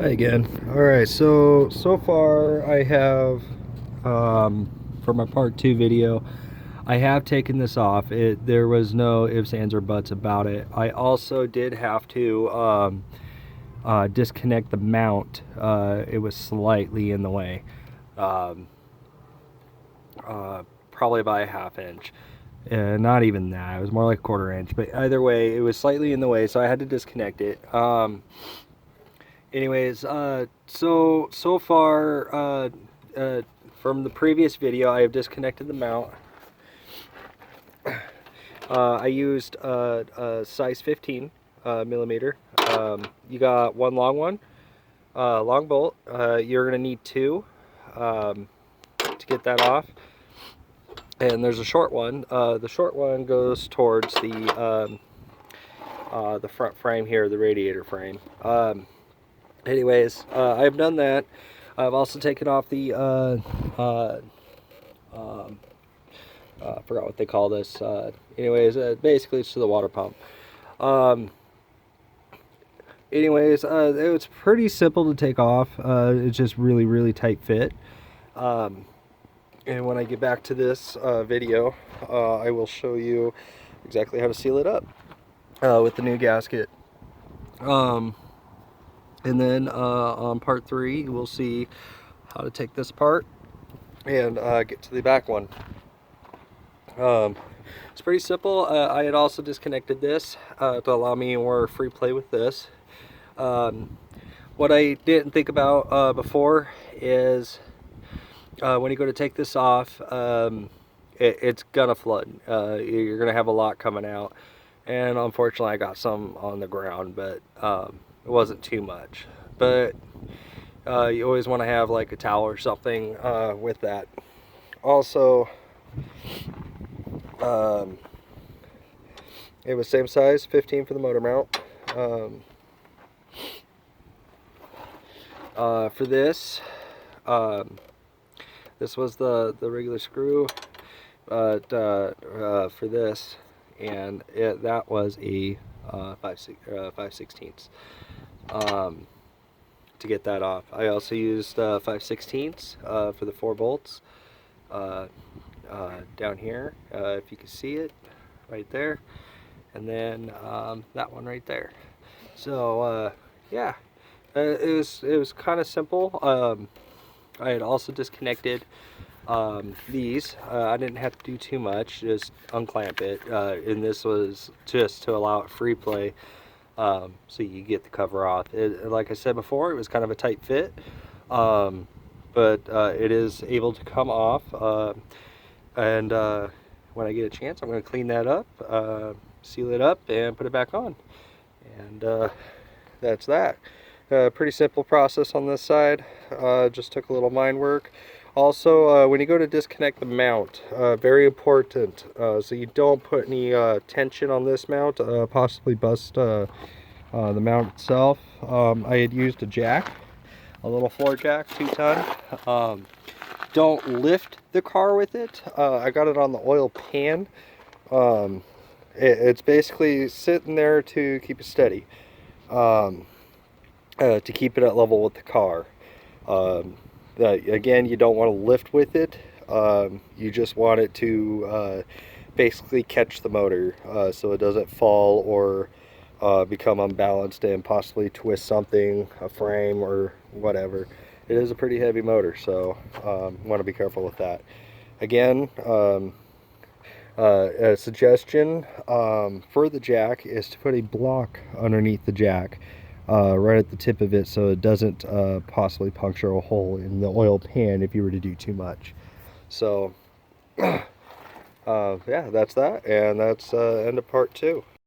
Hi again. Alright, so far I have, for my part 2 video, I have taken this off. There was no ifs, ands, or buts about it. I also did have to disconnect the mount. It was slightly in the way. Probably by a ½ inch. Not even that, it was more like a ½ inch, but either way, it was slightly in the way, so I had to disconnect it. Anyways, so far, from the previous video, I have disconnected the mount. I used a size 15 millimeter. You got one long one, long bolt. You're gonna need two to get that off. And there's a short one. The short one goes towards the front frame here, the radiator frame. Anyways, I've done that. I've also taken off the I forgot what they call this. Basically it's to the water pump. Anyways, it was pretty simple to take off. It's just really tight fit. And when I get back to this video, I will show you exactly how to seal it up with the new gasket. And then on part 3, we'll see how to take this apart and get to the back one. It's pretty simple. I had also disconnected this to allow me more free play with this. What I didn't think about before is when you go to take this off, it's gonna flood. You're gonna have a lot coming out, and unfortunately I got some on the ground, but it wasn't too much. But you always want to have like a towel or something with that. Also, it was same size, 15 for the motor mount. For this, this was the regular screw, but for this, and that was a 5/16 to get that off. I also used 5/16 for the 4 bolts down here, if you can see it right there, and then that one right there. So yeah, it was kind of simple. I had also disconnected these. I didn't have to do too much, just unclamp it, and this was just to allow it free play, so you get the cover off. Like I said before, it was kind of a tight fit, but it is able to come off, and when I get a chance, I'm going to clean that up, seal it up, and put it back on, and that's that. Pretty simple process on this side. Just took a little mind work. Also, when you go to disconnect the mount, very important, so you don't put any tension on this mount, possibly bust the mount itself. I had used a jack, a little floor jack, 2-ton. Don't lift the car with it. I got it on the oil pan. It's basically sitting there to keep it steady, to keep it at level with the car. Again, you don't want to lift with it. You just want it to basically catch the motor, so it doesn't fall or become unbalanced and possibly twist something, a frame or whatever. It is a pretty heavy motor, so want to be careful with that. Again, a suggestion for the jack is to put a block underneath the jack, right at the tip of it, so it doesn't possibly puncture a hole in the oil pan if you were to do too much. So yeah, that's that, and that's end of part 2.